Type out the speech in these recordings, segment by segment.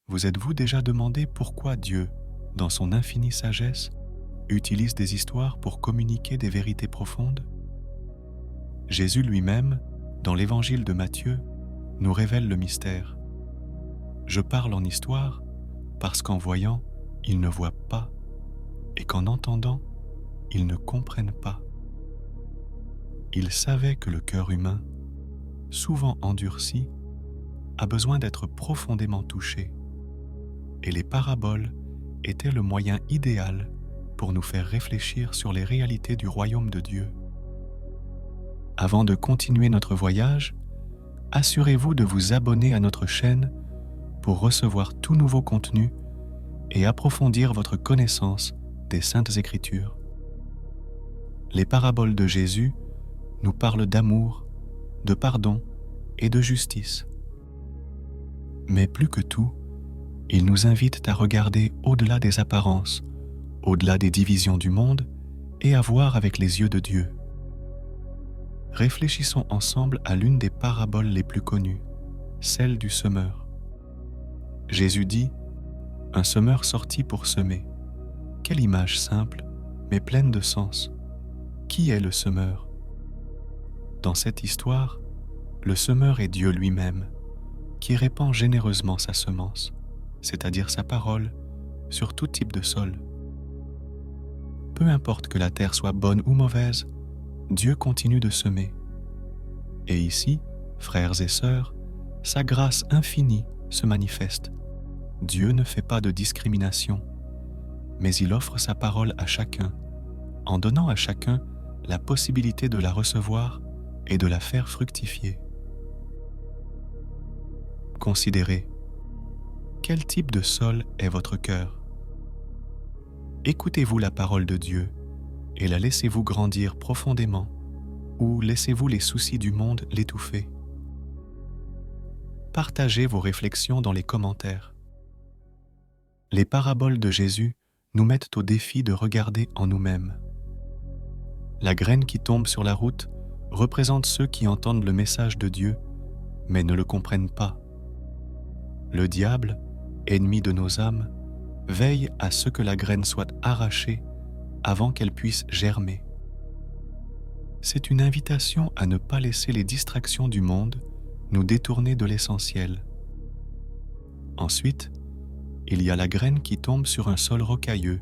Vous êtes-vous déjà demandé pourquoi Dieu, dans son infinie sagesse, utilise des histoires pour communiquer des vérités profondes? Jésus lui-même, dans l'évangile de Matthieu, nous révèle le mystère. Je parle en histoire parce qu'en voyant, ils ne voient pas, et qu'en entendant, ils ne comprennent pas. Il savait que le cœur humain, souvent endurci, a besoin d'être profondément touché, et les paraboles étaient le moyen idéal pour nous faire réfléchir sur les réalités du royaume de Dieu. Avant de continuer notre voyage, assurez-vous de vous abonner à notre chaîne pour recevoir tout nouveau contenu et approfondir votre connaissance des Saintes Écritures. Les paraboles de Jésus nous parlent d'amour, de pardon et de justice. Mais plus que tout, ils nous invitent à regarder au-delà des apparences, au-delà des divisions du monde et à voir avec les yeux de Dieu. Réfléchissons ensemble à l'une des paraboles les plus connues, celle du semeur. Jésus dit « Un semeur sortit pour semer ». Quelle image simple, mais pleine de sens. Qui est le semeur? Dans cette histoire, le semeur est Dieu lui-même, qui répand généreusement sa semence, c'est-à-dire sa parole, sur tout type de sol. Peu importe que la terre soit bonne ou mauvaise, Dieu continue de semer. Et ici, frères et sœurs, sa grâce infinie se manifeste. Dieu ne fait pas de discrimination, mais il offre sa parole à chacun, en donnant à chacun la possibilité de la recevoir et de la faire fructifier. Considérez, quel type de sol est votre cœur? Écoutez-vous la parole de Dieu et la laissez-vous grandir profondément, ou laissez-vous les soucis du monde l'étouffer? Partagez vos réflexions dans les commentaires. Les paraboles de Jésus nous mettent au défi de regarder en nous-mêmes. La graine qui tombe sur la route représente ceux qui entendent le message de Dieu, mais ne le comprennent pas. Le diable, ennemi de nos âmes, veille à ce que la graine soit arrachée avant qu'elle puisse germer. C'est une invitation à ne pas laisser les distractions du monde nous détourner de l'essentiel. Ensuite, il y a la graine qui tombe sur un sol rocailleux,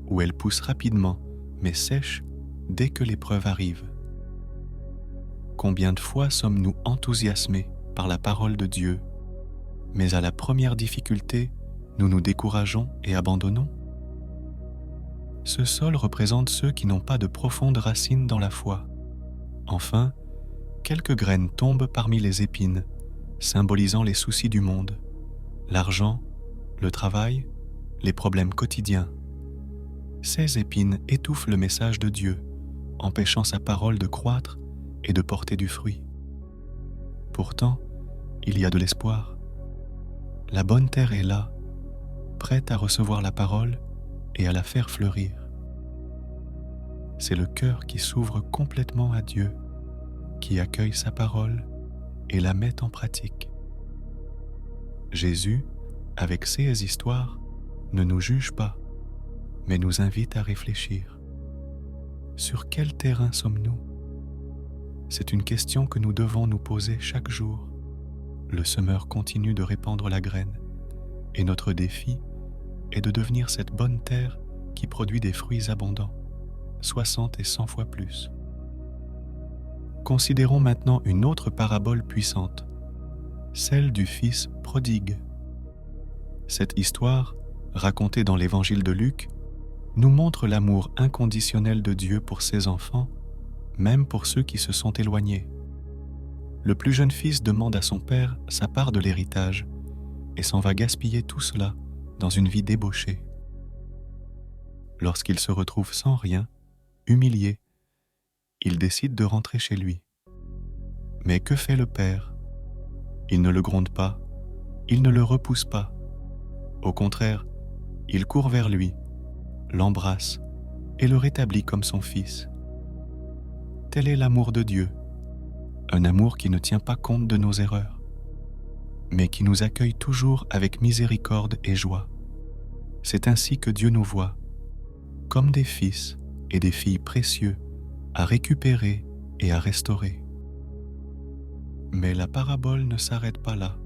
où elle pousse rapidement, mais sèche dès que l'épreuve arrive. Combien de fois sommes-nous enthousiasmés par la parole de Dieu, mais à la première difficulté, nous nous décourageons et abandonnons? Ce sol représente ceux qui n'ont pas de profondes racines dans la foi. Enfin, quelques graines tombent parmi les épines, symbolisant les soucis du monde, l'argent, le travail, les problèmes quotidiens. Ces épines étouffent le message de Dieu, empêchant sa parole de croître et de porter du fruit. Pourtant, il y a de l'espoir. La bonne terre est là, prête à recevoir la parole et à la faire fleurir. C'est le cœur qui s'ouvre complètement à Dieu, qui accueille sa parole et la met en pratique. Jésus, avec ses histoires, ne nous juge pas, mais nous invite à réfléchir. Sur quel terrain sommes-nous? C'est une question que nous devons nous poser chaque jour. Le semeur continue de répandre la graine, et notre défi est de devenir cette bonne terre qui produit des fruits abondants, 60 et 100 fois plus. Considérons maintenant une autre parabole puissante, celle du fils prodigue. Cette histoire, racontée dans l'évangile de Luc, nous montre l'amour inconditionnel de Dieu pour ses enfants, même pour ceux qui se sont éloignés. Le plus jeune fils demande à son père sa part de l'héritage et s'en va gaspiller tout cela dans une vie débauchée. Lorsqu'il se retrouve sans rien, humilié, il décide de rentrer chez lui. Mais que fait le père? Il ne le gronde pas, il ne le repousse pas. Au contraire, il court vers lui, l'embrasse et le rétablit comme son fils. Tel est l'amour de Dieu, un amour qui ne tient pas compte de nos erreurs. mais qui nous accueille toujours avec miséricorde et joie. C'est ainsi que Dieu nous voit, comme des fils et des filles précieux à récupérer et à restaurer. Mais la parabole ne s'arrête pas là.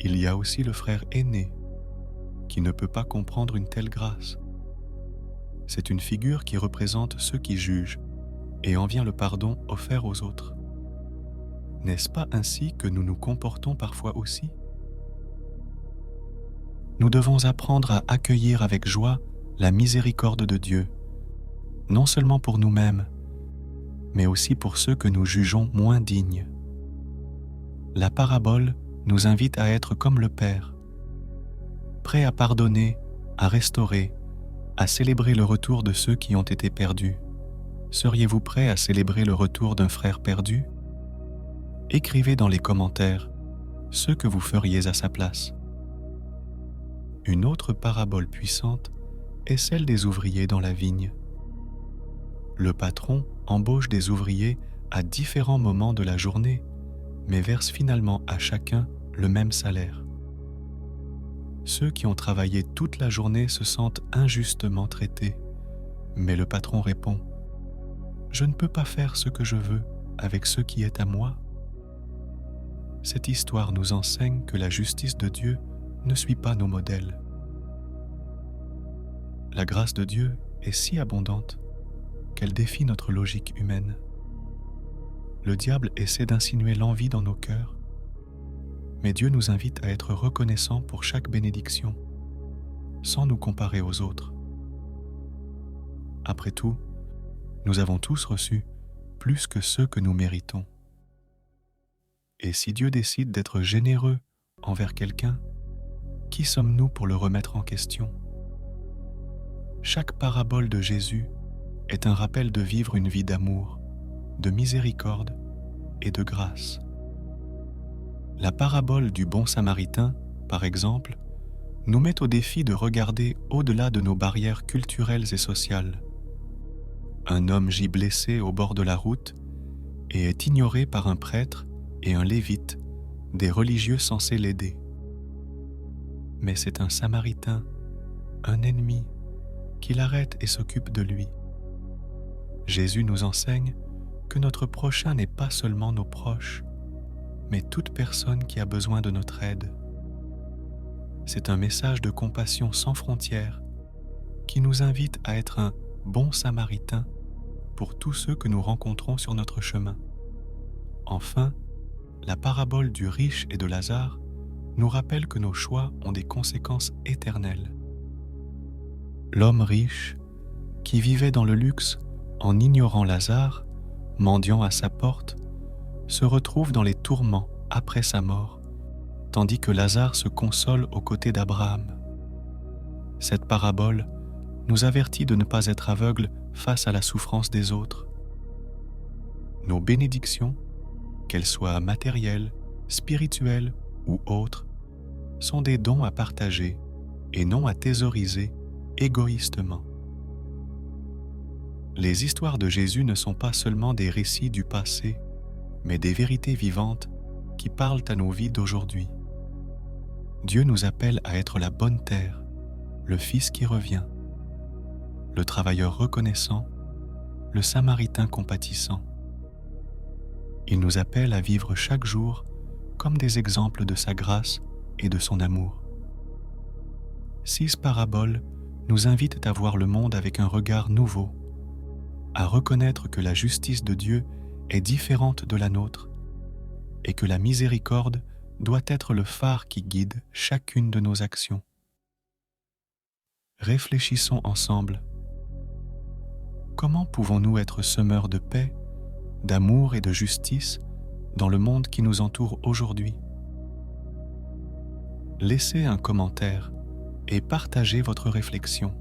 Il y a aussi le frère aîné qui ne peut pas comprendre une telle grâce. C'est une figure qui représente ceux qui jugent et en vient le pardon offert aux autres. N'est-ce pas ainsi que nous nous comportons parfois aussi? Nous devons apprendre à accueillir avec joie la miséricorde de Dieu, non seulement pour nous-mêmes, mais aussi pour ceux que nous jugeons moins dignes. La parabole nous invite à être comme le Père, prêt à pardonner, à restaurer, à célébrer le retour de ceux qui ont été perdus. Seriez-vous prêt à célébrer le retour d'un frère perdu? Écrivez dans les commentaires ce que vous feriez à sa place. Une autre parabole puissante est celle des ouvriers dans la vigne. Le patron embauche des ouvriers à différents moments de la journée, mais verse finalement à chacun le même salaire. Ceux qui ont travaillé toute la journée se sentent injustement traités, mais le patron répond « Je ne peux pas faire ce que je veux avec ce qui est à moi. » Cette histoire nous enseigne que la justice de Dieu ne suit pas nos modèles. La grâce de Dieu est si abondante qu'elle défie notre logique humaine. Le diable essaie d'insinuer l'envie dans nos cœurs, mais Dieu nous invite à être reconnaissants pour chaque bénédiction, sans nous comparer aux autres. Après tout, nous avons tous reçu plus que ceux que nous méritons. Et si Dieu décide d'être généreux envers quelqu'un, qui sommes-nous pour le remettre en question? Chaque parabole de Jésus est un rappel de vivre une vie d'amour, de miséricorde et de grâce. La parabole du bon Samaritain, par exemple, nous met au défi de regarder au-delà de nos barrières culturelles et sociales. Un homme gît blessé au bord de la route et est ignoré par un prêtre et un lévite, des religieux censés l'aider. Mais c'est un Samaritain, un ennemi, qui l'arrête et s'occupe de lui. Jésus nous enseigne que notre prochain n'est pas seulement nos proches, mais toute personne qui a besoin de notre aide. C'est un message de compassion sans frontières qui nous invite à être un bon Samaritain pour tous ceux que nous rencontrons sur notre chemin. Enfin, la parabole du riche et de Lazare nous rappelle que nos choix ont des conséquences éternelles. L'homme riche, qui vivait dans le luxe en ignorant Lazare, mendiant à sa porte, se retrouve dans les tourments après sa mort, tandis que Lazare se console aux côtés d'Abraham. Cette parabole nous avertit de ne pas être aveugles face à la souffrance des autres. Nos bénédictions, qu'elles soient matérielles, spirituelles ou autres, sont des dons à partager et non à thésauriser égoïstement. Les histoires de Jésus ne sont pas seulement des récits du passé, mais des vérités vivantes qui parlent à nos vies d'aujourd'hui. Dieu nous appelle à être la bonne terre, le Fils qui revient, le travailleur reconnaissant, le Samaritain compatissant. Il nous appelle à vivre chaque jour comme des exemples de sa grâce et de son amour. 6 paraboles nous invitent à voir le monde avec un regard nouveau, à reconnaître que la justice de Dieu est différente de la nôtre et que la miséricorde doit être le phare qui guide chacune de nos actions. Réfléchissons ensemble. Comment pouvons-nous être semeurs de paix, d'amour et de justice dans le monde qui nous entoure aujourd'hui? Laissez un commentaire et partagez votre réflexion.